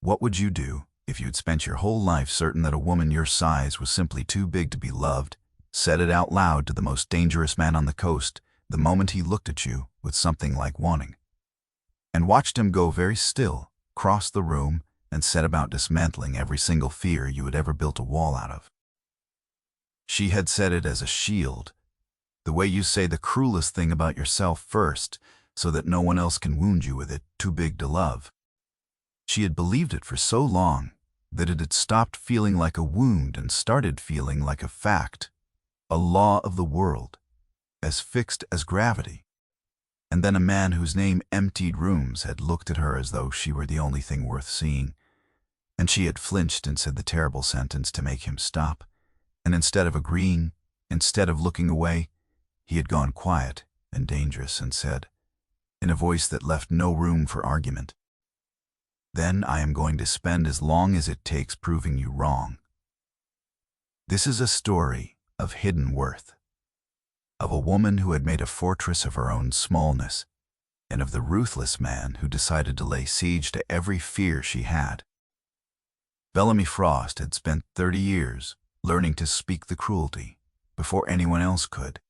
What would you do if you'd spent your whole life certain that a woman your size was simply too big to be loved? Said it out loud to the most dangerous man on the coast the moment he looked at you with something like wanting. And watched him go very still, cross the room, and set about dismantling every single fear you had ever built a wall out of. She had said it as a shield, the way you say the cruelest thing about yourself first, so that no one else can wound you with it, too big to love. She had believed it for so long that it had stopped feeling like a wound and started feeling like a fact, a law of the world, as fixed as gravity. And then a man whose name emptied rooms had looked at her as though she were the only thing worth seeing, and she had flinched and said the terrible sentence to make him stop, and instead of agreeing, instead of looking away, he had gone quiet and dangerous and said, in a voice that left no room for argument, "Then I am going to spend as long as it takes proving you wrong." This is a story of hidden worth, of a woman who had made a fortress of her own smallness, and of the ruthless man who decided to lay siege to every fear she had. Bellamy Frost had spent 30 years learning to speak the cruelty before anyone else could.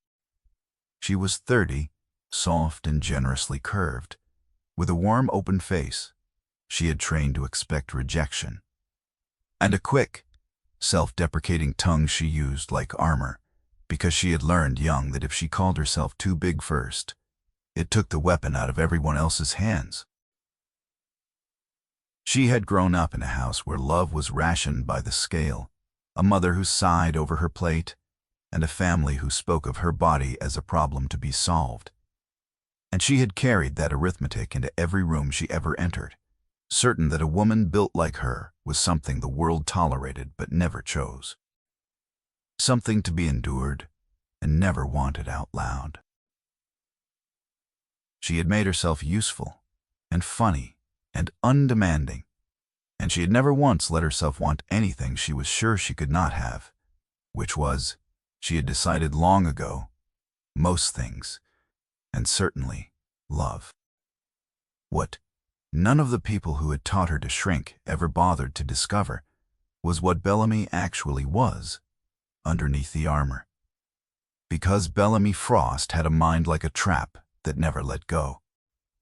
She was 30, soft and generously curved, with a warm, open face. She had trained to expect rejection, and a quick, self-deprecating tongue she used like armor, because she had learned young that if she called herself too big first, it took the weapon out of everyone else's hands. She had grown up in a house where love was rationed by the scale, a mother who sighed over her plate, and a family who spoke of her body as a problem to be solved. And she had carried that arithmetic into every room she ever entered, certain that a woman built like her was something the world tolerated but never chose, something to be endured and never wanted out loud. She had made herself useful and funny and undemanding, and she had never once let herself want anything she was sure she could not have, which was, she had decided long ago, most things, and certainly love. What none of the people who had taught her to shrink ever bothered to discover was what Bellamy actually was underneath the armor. Because Bellamy Frost had a mind like a trap that never let go.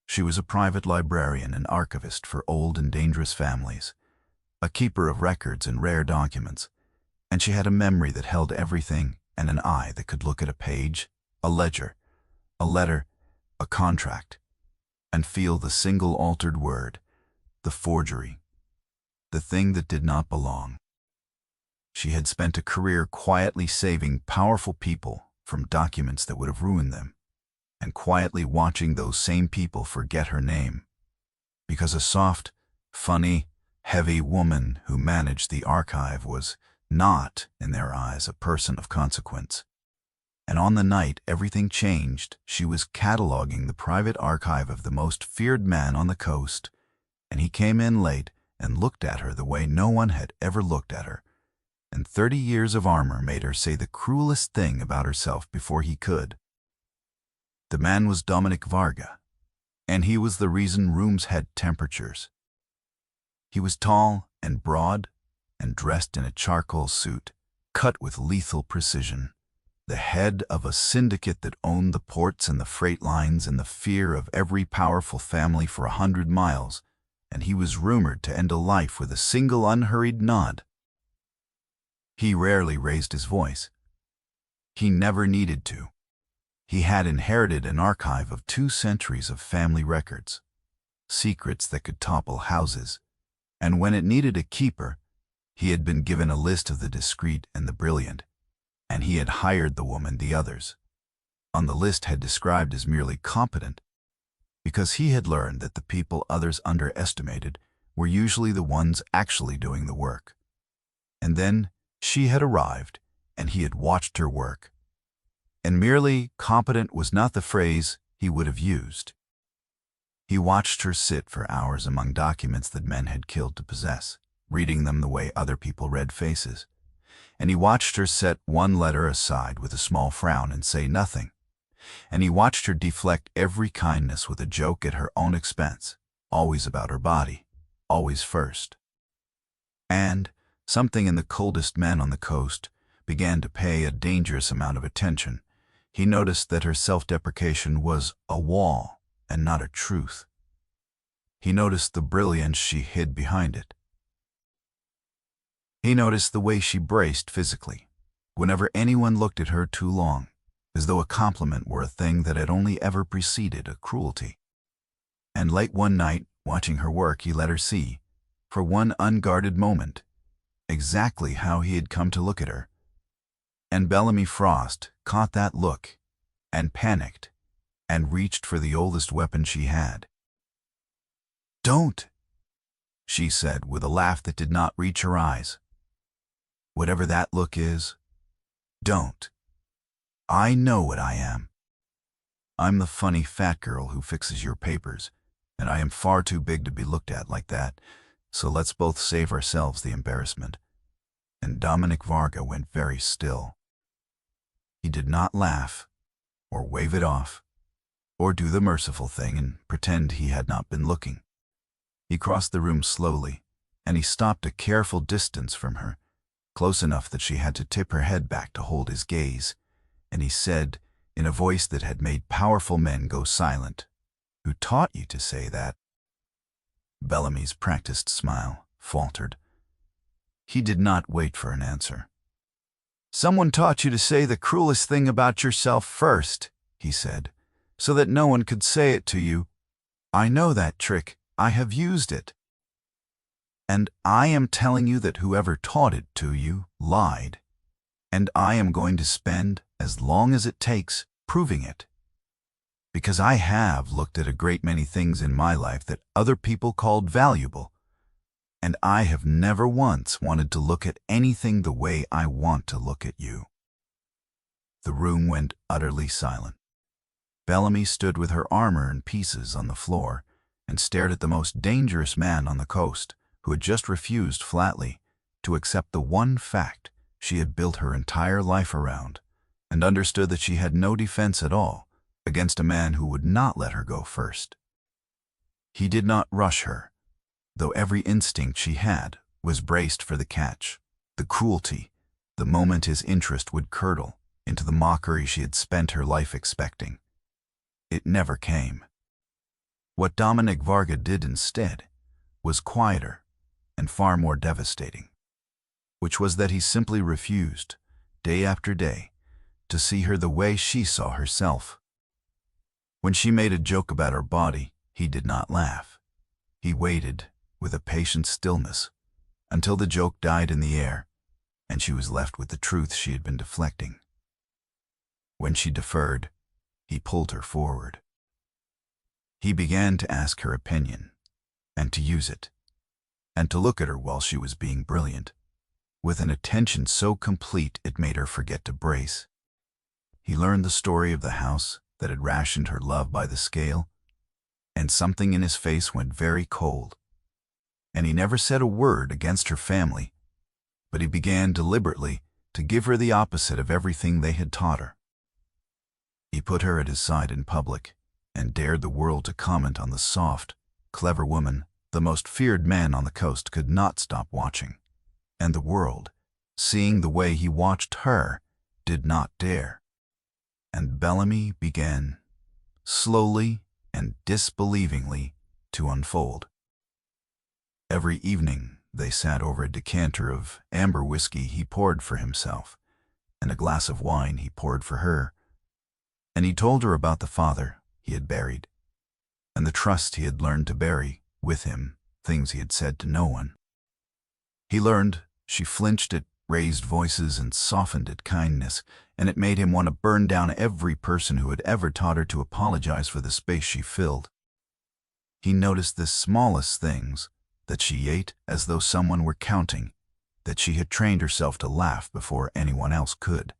She was a private librarian and archivist for old and dangerous families, a keeper of records and rare documents, and she had a memory that held everything and an eye that could look at a page, a ledger, a letter, a contract, and feel the single altered word, the forgery, the thing that did not belong. She had spent a career quietly saving powerful people from documents that would have ruined them, and quietly watching those same people forget her name, because a soft, funny, heavy woman who managed the archive was not, in their eyes, a person of consequence. And on the night everything changed, she was cataloging the private archive of the most feared man on the coast, and he came in late and looked at her the way no one had ever looked at her, and 30 years of armor made her say the cruelest thing about herself before he could. The man was Dominic Varga, and he was the reason rooms had temperatures. He was tall and broad and dressed in a charcoal suit, cut with lethal precision, the head of a syndicate that owned the ports and the freight lines and the fear of every powerful family for 100 miles, and he was rumored to end a life with a single unhurried nod. He rarely raised his voice. He never needed to. He had inherited an archive of 2 centuries of family records, secrets that could topple houses, and when it needed a keeper, he had been given a list of the discreet and the brilliant, and he had hired the woman the others, on the list had described as merely competent, because he had learned that the people others underestimated were usually the ones actually doing the work. And then she had arrived, and he had watched her work. And merely competent was not the phrase he would have used. He watched her sit for hours among documents that men had killed to possess, reading them the way other people read faces. And he watched her set one letter aside with a small frown and say nothing. And he watched her deflect every kindness with a joke at her own expense, always about her body, always first. And something in the coldest men on the coast began to pay a dangerous amount of attention. He noticed that her self-deprecation was a wall and not a truth. He noticed the brilliance she hid behind it. He noticed the way she braced physically whenever anyone looked at her too long, as though a compliment were a thing that had only ever preceded a cruelty. And late one night, watching her work, he let her see, for one unguarded moment, exactly how he had come to look at her. And Bellamy Frost caught that look and panicked and reached for the oldest weapon she had. "Don't," she said with a laugh that did not reach her eyes. "Whatever that look is, don't. I know what I am. I'm the funny fat girl who fixes your papers, and I am far too big to be looked at like that, so let's both save ourselves the embarrassment." And Dominic Varga went very still. He did not laugh, or wave it off, or do the merciful thing and pretend he had not been looking. He crossed the room slowly, and he stopped a careful distance from her, close enough that she had to tip her head back to hold his gaze, and he said, in a voice that had made powerful men go silent, "Who taught you to say that?" Bellamy's practiced smile faltered. He did not wait for an answer. "Someone taught you to say the cruelest thing about yourself first," he said, "so that no one could say it to you. I know that trick. I have used it. And I am telling you that whoever taught it to you lied. And I am going to spend as long as it takes proving it. Because I have looked at a great many things in my life that other people called valuable, and I have never once wanted to look at anything the way I want to look at you." The room went utterly silent. Bellamy stood with her armor in pieces on the floor and stared at the most dangerous man on the coast, who had just refused flatly to accept the one fact she had built her entire life around, and understood that she had no defense at all against a man who would not let her go first. He did not rush her, though every instinct she had was braced for the catch, the cruelty, the moment his interest would curdle into the mockery she had spent her life expecting. It never came. What Dominic Varga did instead was quieter and far more devastating, which was that he simply refused, day after day, to see her the way she saw herself. When she made a joke about her body, he did not laugh. He waited with a patient stillness until the joke died in the air and she was left with the truth she had been deflecting. When she deferred, he pulled her forward. He began to ask her opinion, and to use it, and to look at her while she was being brilliant, with an attention so complete it made her forget to brace. He learned the story of the house that had rationed her love by the scale, and something in his face went very cold. And he never said a word against her family, but he began deliberately to give her the opposite of everything they had taught her. He put her at his side in public, and dared the world to comment on the soft, clever woman the most feared man on the coast could not stop watching. And the world, seeing the way he watched her, did not dare. And Bellamy began, slowly and disbelievingly, to unfold. Every evening they sat over a decanter of amber whiskey he poured for himself, and a glass of wine he poured for her. And he told her about the father he had buried, and the trust he had learned to bury with him, things he had said to no one. He learned she flinched at raised voices and softened at kindness, and it made him want to burn down every person who had ever taught her to apologize for the space she filled. He noticed the smallest things, that she ate as though someone were counting, that she had trained herself to laugh before anyone else could,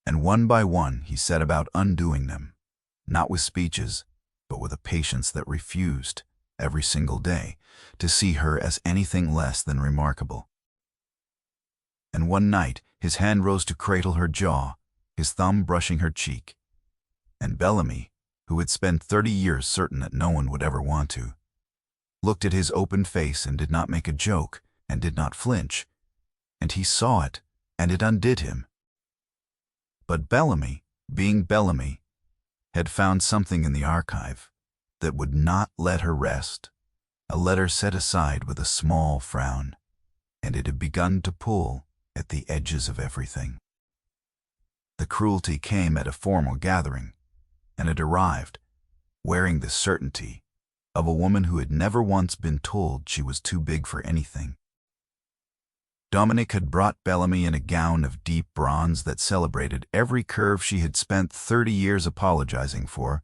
and one by one he set about undoing them, not with speeches, but with a patience that refused, every single day, to see her as anything less than remarkable. And one night his hand rose to cradle her jaw, his thumb brushing her cheek. And Bellamy, who had spent 30 years certain that no one would ever want to, looked at his open face and did not make a joke, and did not flinch, and he saw it, and it undid him. But Bellamy, being Bellamy, had found something in the archive that would not let her rest, a letter set aside with a small frown, and it had begun to pull at the edges of everything. The cruelty came at a formal gathering, and it arrived, wearing the certainty of a woman who had never once been told she was too big for anything. Dominic had brought Bellamy in a gown of deep bronze that celebrated every curve she had spent 30 years apologizing for,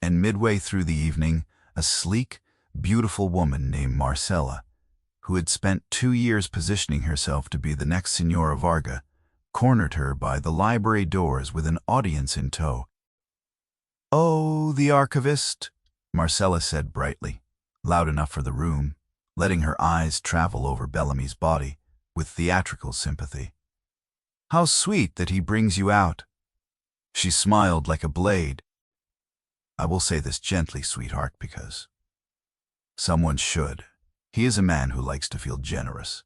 and midway through the evening, a sleek, beautiful woman named Marcella, who had spent 2 years positioning herself to be the next Signora Varga, cornered her by the library doors with an audience in tow. "Oh, the archivist," Marcella said brightly, loud enough for the room, letting her eyes travel over Bellamy's body with theatrical sympathy. "How sweet that he brings you out." She smiled like a blade. "I will say this gently, sweetheart, because someone should. He is a man who likes to feel generous.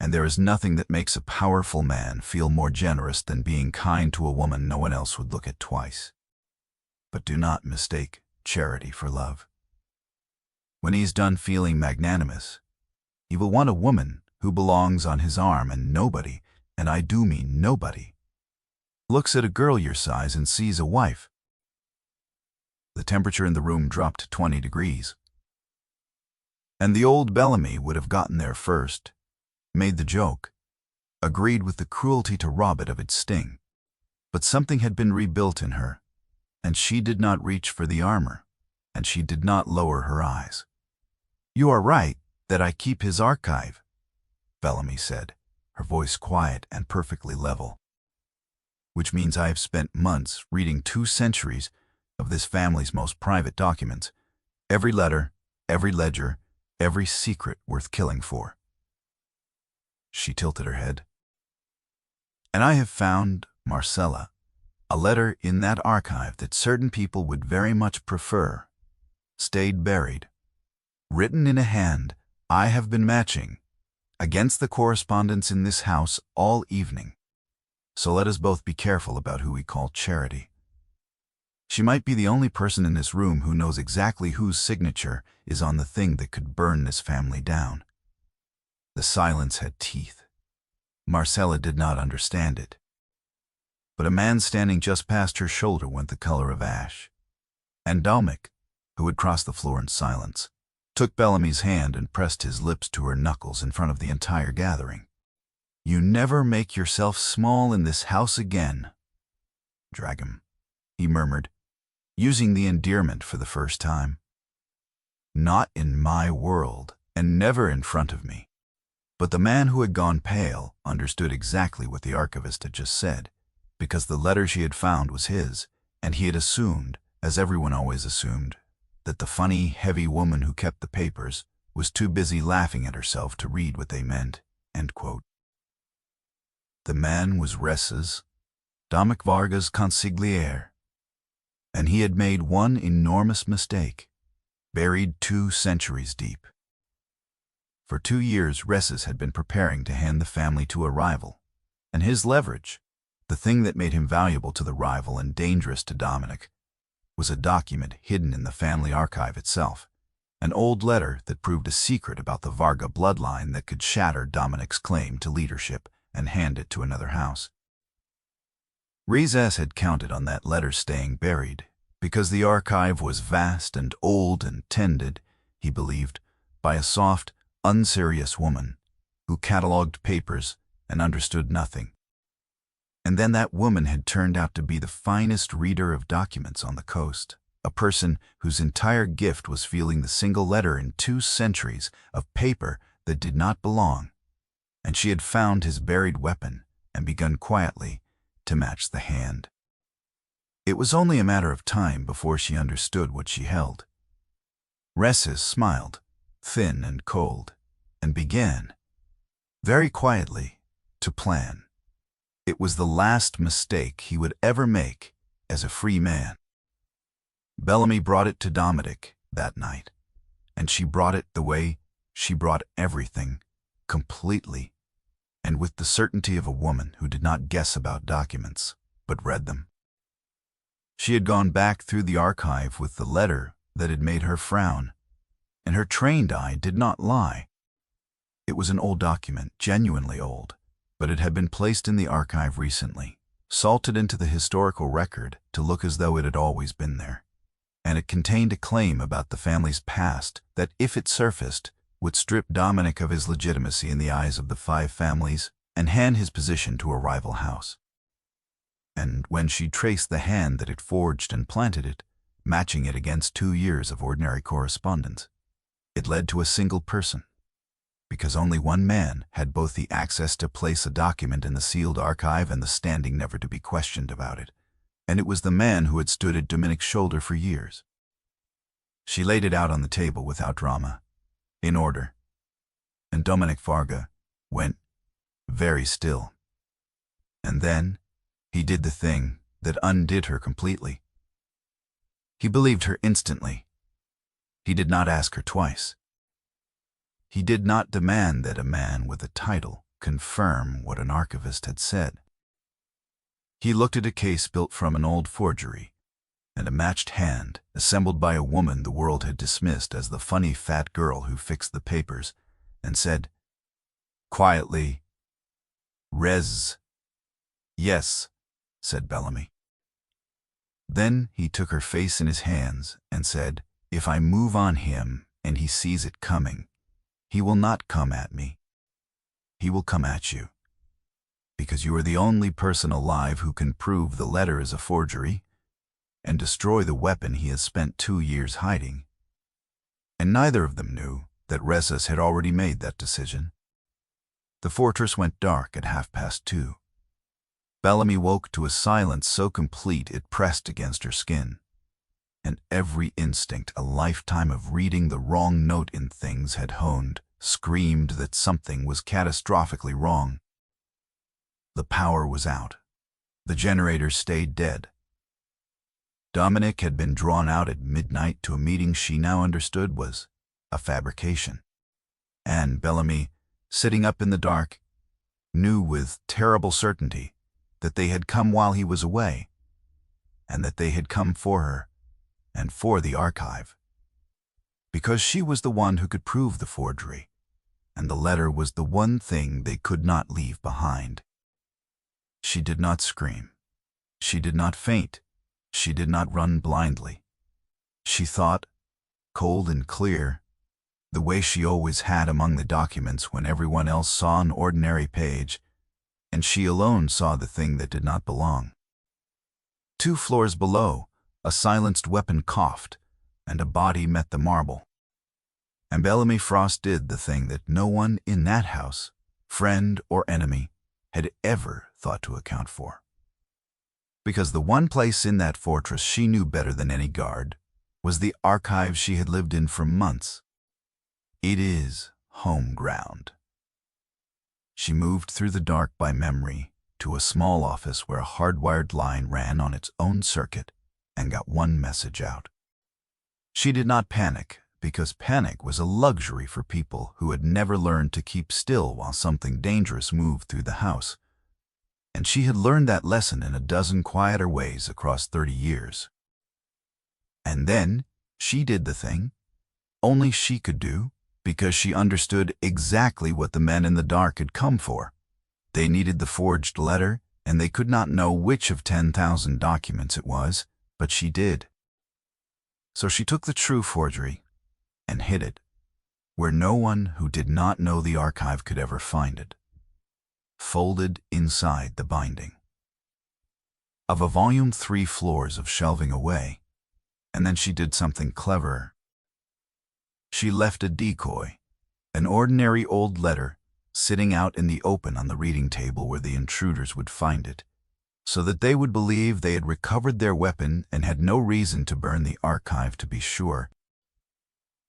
And there is nothing that makes a powerful man feel more generous than being kind to a woman no one else would look at twice. But do not mistake charity for love. When he's done feeling magnanimous, he will want a woman who belongs on his arm, and nobody, and I do mean nobody, looks at a girl your size and sees a wife." The temperature in the room dropped to 20 degrees. And the old Bellamy would have gotten there first, made the joke, agreed with the cruelty to rob it of its sting. But something had been rebuilt in her, and she did not reach for the armor, and she did not lower her eyes. "You are right that I keep his archive," Bellamy said, her voice quiet and perfectly level. "Which means I have spent months reading 2 centuries of this family's most private documents, every letter, every ledger, every secret worth killing for." She tilted her head. "And I have found, Marcella, a letter in that archive that certain people would very much prefer, stayed buried, written in a hand I have been matching against the correspondence in this house all evening. So let us both be careful about who we call Charity. She might be the only person in this room who knows exactly whose signature is on the thing that could burn this family down." The silence had teeth. Marcella did not understand it. But a man standing just past her shoulder went the color of ash. And Dominic, who had crossed the floor in silence, took Bellamy's hand and pressed his lips to her knuckles in front of the entire gathering. "You never make yourself small in this house again, Dragom," he murmured, using the endearment for the first time. "Not in my world, and never in front of me." But the man who had gone pale understood exactly what the archivist had just said, because the letter she had found was his, and he had assumed, as everyone always assumed, that the funny, heavy woman who kept the papers was too busy laughing at herself to read what they meant. End quote. The man was Ressa's, Dominic Varga's consigliere, and he had made one enormous mistake, buried 2 centuries deep. For 2 years, Ressas had been preparing to hand the family to a rival, and his leverage, the thing that made him valuable to the rival and dangerous to Dominic, was a document hidden in the family archive itself, an old letter that proved a secret about the Varga bloodline that could shatter Dominic's claim to leadership and hand it to another house. Ressas had counted on that letter staying buried, because the archive was vast and old and tended, he believed, by a soft, unserious woman who catalogued papers and understood nothing. And then that woman had turned out to be the finest reader of documents on the coast, a person whose entire gift was feeling the single letter in 2 centuries of paper that did not belong, and she had found his buried weapon and begun quietly to match the hand. It was only a matter of time before she understood what she held. Ressas smiled, thin and cold, and began, very quietly, to plan. It was the last mistake he would ever make as a free man. Bellamy brought it to Dominic that night, and she brought it the way she brought everything, completely, and with the certainty of a woman who did not guess about documents, but read them. She had gone back through the archive with the letter that had made her frown, and her trained eye did not lie. It was an old document, genuinely old, but it had been placed in the archive recently, salted into the historical record to look as though it had always been there. And it contained a claim about the family's past that, if it surfaced, would strip Dominic of his legitimacy in the eyes of the 5 families and hand his position to a rival house. And when she traced the hand that had forged and planted it, matching it against 2 years of ordinary correspondence, it led to a single person, because only one man had both the access to place a document in the sealed archive and the standing never to be questioned about it, and it was the man who had stood at Dominic's shoulder for years. She laid it out on the table without drama, in order, and Dominic Farga went very still. And then he did the thing that undid her completely. He believed her instantly. He did not ask her twice. He did not demand that a man with a title confirm what an archivist had said. He looked at a case built from an old forgery and a matched hand assembled by a woman the world had dismissed as the funny fat girl who fixed the papers, and said, quietly, "Res." "Yes," said Bellamy. Then he took her face in his hands and said, "If I move on him and he sees it coming, he will not come at me. He will come at you, because you are the only person alive who can prove the letter is a forgery and destroy the weapon he has spent 2 years hiding." And neither of them knew that Ressas had already made that decision. The fortress went dark at 2:30. Bellamy woke to a silence so complete it pressed against her skin, and every instinct a lifetime of reading the wrong note in things had honed screamed that something was catastrophically wrong. The power was out. The generator stayed dead. Dominic had been drawn out at midnight to a meeting she now understood was a fabrication. And Bellamy, sitting up in the dark, knew with terrible certainty that they had come while he was away, and that they had come for her and for the archive, because she was the one who could prove the forgery, and the letter was the one thing they could not leave behind. She did not scream. She did not faint. She did not run blindly. She thought, cold and clear, the way she always had among the documents when everyone else saw an ordinary page, and she alone saw the thing that did not belong. 2 floors below, a silenced weapon coughed, and a body met the marble. And Bellamy Frost did the thing that no one in that house, friend or enemy, had ever thought to account for. Because the one place in that fortress she knew better than any guard was the archive she had lived in for months. It is home ground. She moved through the dark by memory to a small office where a hardwired line ran on its own circuit and got one message out. She did not panic, because panic was a luxury for people who had never learned to keep still while something dangerous moved through the house. And she had learned that lesson in a dozen quieter ways across 30 years. And then she did the thing only she could do, because she understood exactly what the men in the dark had come for. They needed the forged letter, and they could not know which of 10,000 documents it was, but she did. So she took the true forgery and hid it, where no one who did not know the archive could ever find it, folded inside the binding of a volume 3 floors of shelving away. And then she did something cleverer. She left a decoy, an ordinary old letter, sitting out in the open on the reading table where the intruders would find it, so that they would believe they had recovered their weapon and had no reason to burn the archive to be sure.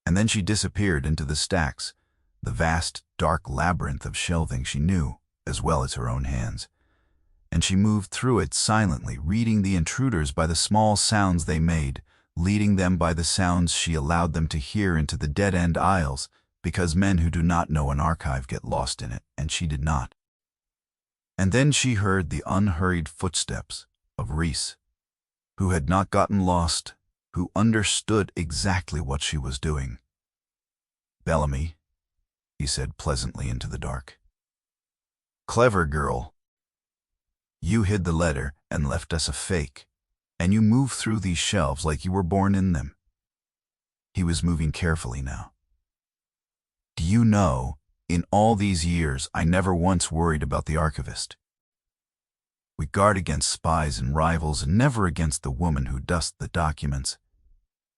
And then she disappeared into the stacks, the vast, dark labyrinth of shelving she knew, as well as her own hands, and she moved through it silently, reading the intruders by the small sounds they made, leading them by the sounds she allowed them to hear into the dead-end aisles because men who do not know an archive get lost in it, and she did not. And then she heard the unhurried footsteps of Reese, who had not gotten lost, who understood exactly what she was doing. "Bellamy," he said pleasantly into the dark. "Clever girl. You hid the letter and left us a fake, and you moved through these shelves like you were born in them." He was moving carefully now. "Do you know, in all these years, I never once worried about the archivist. We guard against spies and rivals and never against the woman who dusts the documents."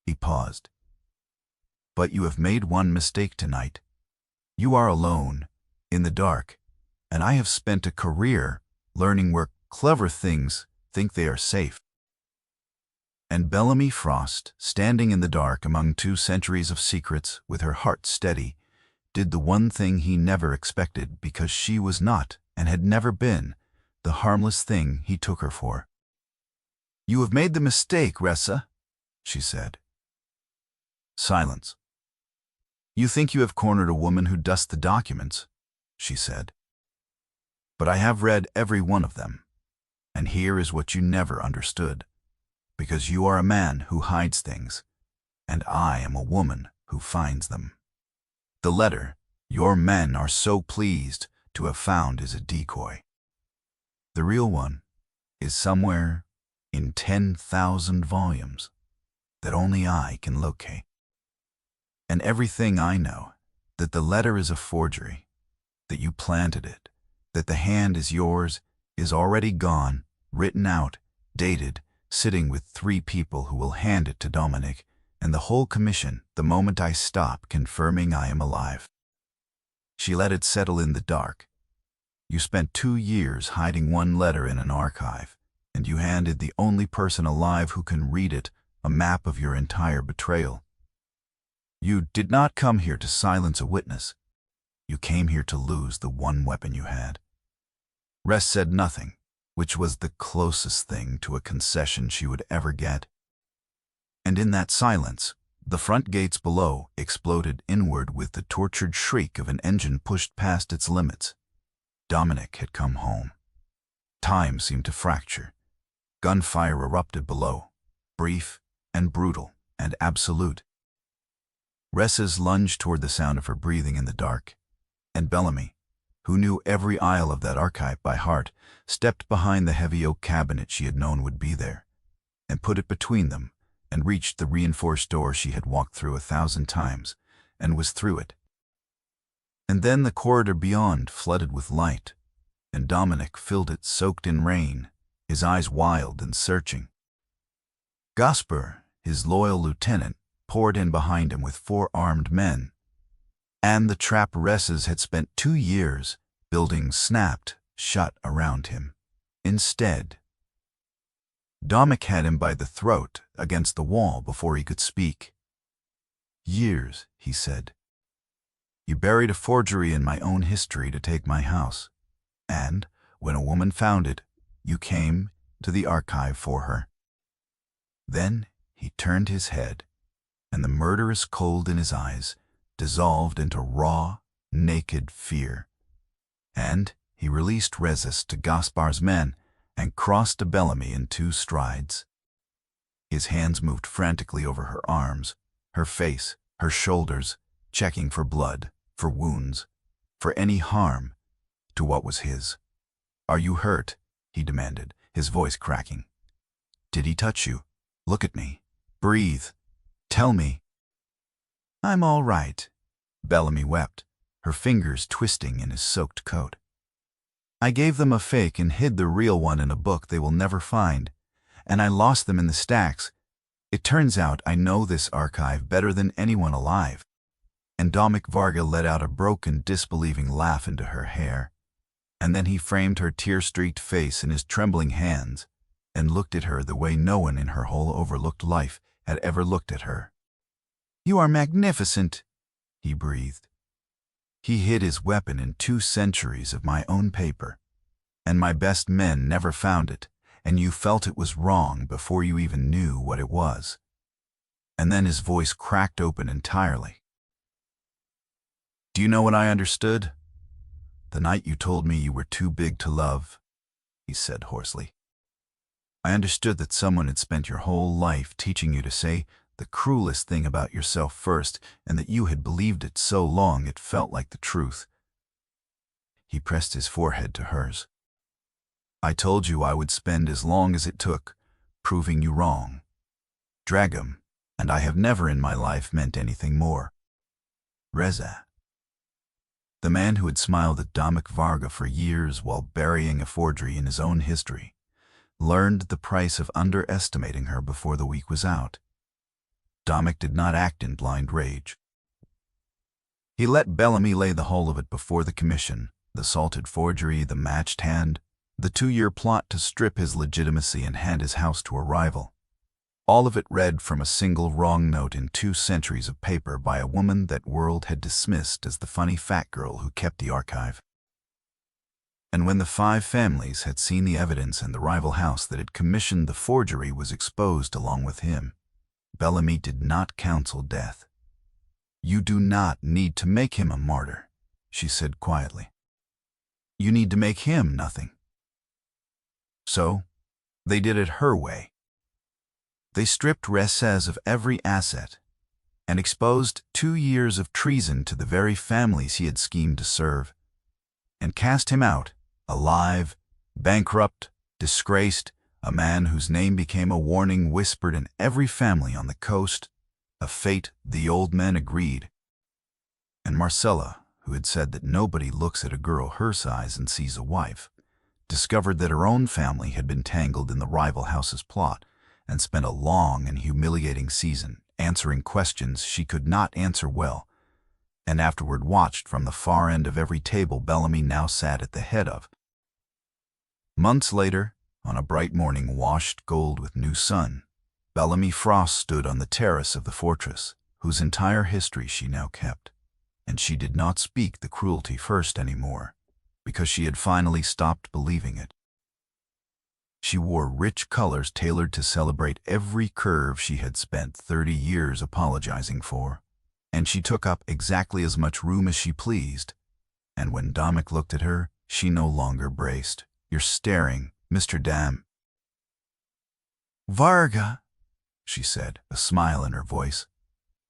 He paused. "But you have made one mistake tonight. You are alone, in the dark, and I have spent a career learning where clever things think they are safe." And Bellamy Frost, standing in the dark among 2 centuries of secrets with her heart steady, did the one thing he never expected because she was not, and had never been, the harmless thing he took her for. "You have made the mistake, Ressa," she said. Silence. "You think you have cornered a woman who dusts the documents," she said. "But I have read every one of them, and here is what you never understood, because you are a man who hides things, and I am a woman who finds them. The letter your men are so pleased to have found is a decoy. The real one is somewhere in 10,000 volumes that only I can locate. And everything I know, that the letter is a forgery, that you planted it, that the hand is yours, is already gone, written out, dated, sitting with 3 people who will hand it to Dominic and the whole commission the moment I stop confirming I am alive." She let it settle in the dark. "You spent 2 years hiding one letter in an archive, and you handed the only person alive who can read it a map of your entire betrayal. You did not come here to silence a witness. You came here to lose the one weapon you had." Ress said nothing, which was the closest thing to a concession she would ever get. And in that silence, the front gates below exploded inward with the tortured shriek of an engine pushed past its limits. Dominic had come home. Time seemed to fracture. Gunfire erupted below, brief and brutal and absolute. Ressa's lunged toward the sound of her breathing in the dark, and Bellamy, who knew every aisle of that archive by heart, stepped behind the heavy oak cabinet she had known would be there, and put it between them, and reached the reinforced door she had walked through 1,000 times, and was through it. And then the corridor beyond flooded with light, and Dominic filled it soaked in rain, his eyes wild and searching. Gasper, his loyal lieutenant, poured in behind him with 4 armed men, and the trap Ressas had spent 2 years building snapped shut around him. Instead, Dominic had him by the throat against the wall before he could speak. "Years," he said. "You buried a forgery in my own history to take my house, and, when a woman found it, you came to the archive for her." Then he turned his head, and the murderous cold in his eyes dissolved into raw, naked fear. And he released Resist to Gaspar's men and crossed to Bellamy in 2 strides. His hands moved frantically over her arms, her face, her shoulders, checking for blood, for wounds, for any harm to what was his. "Are you hurt?" he demanded, his voice cracking. "Did he touch you? Look at me. Breathe. Tell me." "I'm all right," Bellamy wept, her fingers twisting in his soaked coat. "I gave them a fake and hid the real one in a book they will never find, and I lost them in the stacks. It turns out I know this archive better than anyone alive." And Dominic Varga let out a broken, disbelieving laugh into her hair, and then he framed her tear-streaked face in his trembling hands and looked at her the way no one in her whole overlooked life had ever looked at her. "You are magnificent," he breathed. "He hid his weapon in 2 centuries of my own paper, and my best men never found it, and you felt it was wrong before you even knew what it was." And then his voice cracked open entirely. Do you know what I understood? The night you told me you were too big to love, he said hoarsely. I understood that someone had spent your whole life teaching you to say the cruelest thing about yourself first, and that you had believed it so long it felt like the truth. He pressed his forehead to hers. I told you I would spend as long as it took, proving you wrong. Dragom, and I have never in my life meant anything more. Reza. The man who had smiled at Dominic Varga for years while burying a forgery in his own history, learned the price of underestimating her before the week was out. Dominic did not act in blind rage. He let Bellamy lay the whole of it before the commission, the salted forgery, the matched hand, the 2-year plot to strip his legitimacy and hand his house to a rival. All of it read from a single wrong note in 2 centuries of paper by a woman that world had dismissed as the funny fat girl who kept the archive. And when the 5 families had seen the evidence and the rival house that had commissioned the forgery was exposed along with him, Bellamy did not counsel death. You do not need to make him a martyr, she said quietly. You need to make him nothing. So, they did it her way. They stripped Reza of every asset and exposed 2 years of treason to the very families he had schemed to serve, and cast him out, alive, bankrupt, disgraced, a man whose name became a warning whispered in every family on the coast, a fate the old men agreed. And Marcella, who had said that nobody looks at a girl her size and sees a wife, discovered that her own family had been tangled in the rival house's plot and spent a long and humiliating season answering questions she could not answer well, and afterward watched from the far end of every table Bellamy now sat at the head of. Months later, on a bright morning washed gold with new sun, Bellamy Frost stood on the terrace of the fortress, whose entire history she now kept, and she did not speak the cruelty first anymore, because she had finally stopped believing it. She wore rich colors tailored to celebrate every curve she had spent 30 years apologizing for, and she took up exactly as much room as she pleased, and when Dominic looked at her, she no longer braced. You're staring, Mr. Dam. Varga, she said, a smile in her voice,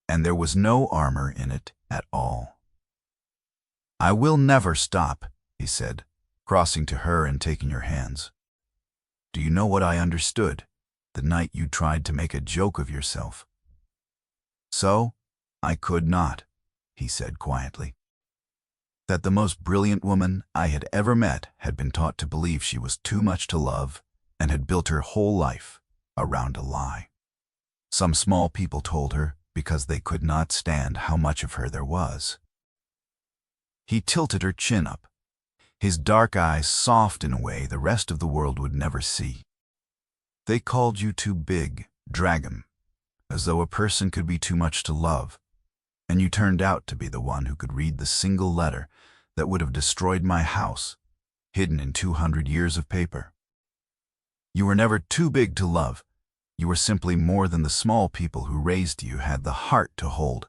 and there was no armor in it at all. I will never stop, he said, crossing to her and taking her hands. Do you know what I understood the night you tried to make a joke of yourself? So, I could not, he said quietly. That the most brilliant woman I had ever met had been taught to believe she was too much to love and had built her whole life around a lie. Some small people told her because they could not stand how much of her there was. He tilted her chin up, his dark eyes soft in a way the rest of the world would never see. They called you too big, Dragom, as though a person could be too much to love, and you turned out to be the one who could read the single letter that would have destroyed my house, hidden in 200 years of paper. You were never too big to love. You were simply more than the small people who raised you had the heart to hold.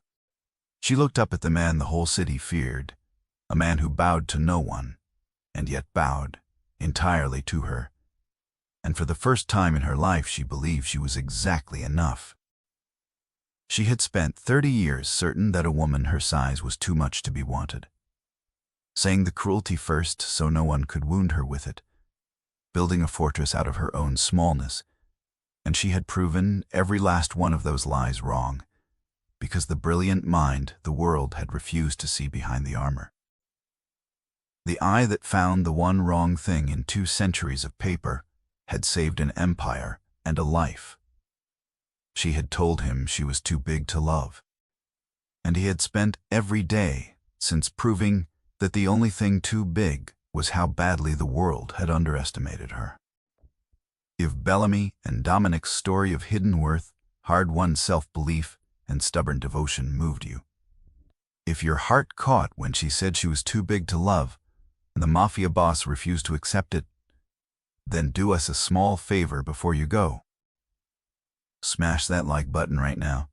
She looked up at the man the whole city feared, a man who bowed to no one, and yet bowed entirely to her. And for the first time in her life she believed she was exactly enough. She had spent 30 years certain that a woman her size was too much to be wanted, saying the cruelty first so no one could wound her with it, building a fortress out of her own smallness, and she had proven every last one of those lies wrong, because the brilliant mind the world had refused to see behind the armor. The eye that found the one wrong thing in 2 centuries of paper had saved an empire and a life. She had told him she was too big to love, and he had spent every day since proving that the only thing too big was how badly the world had underestimated her. If Bellamy and Dominic's story of hidden worth, hard-won self-belief, and stubborn devotion moved you, if your heart caught when she said she was too big to love, and the Mafia boss refused to accept it, then do us a small favor before you go. Smash that like button right now.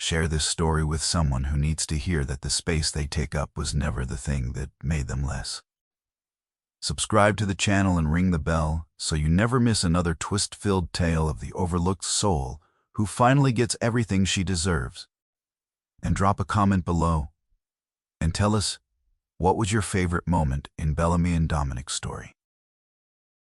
Share this story with someone who needs to hear that the space they take up was never the thing that made them less. Subscribe to the channel and ring the bell so you never miss another twist-filled tale of the overlooked soul who finally gets everything she deserves. And drop a comment below and tell us, what was your favorite moment in Bellamy and Dominic's story?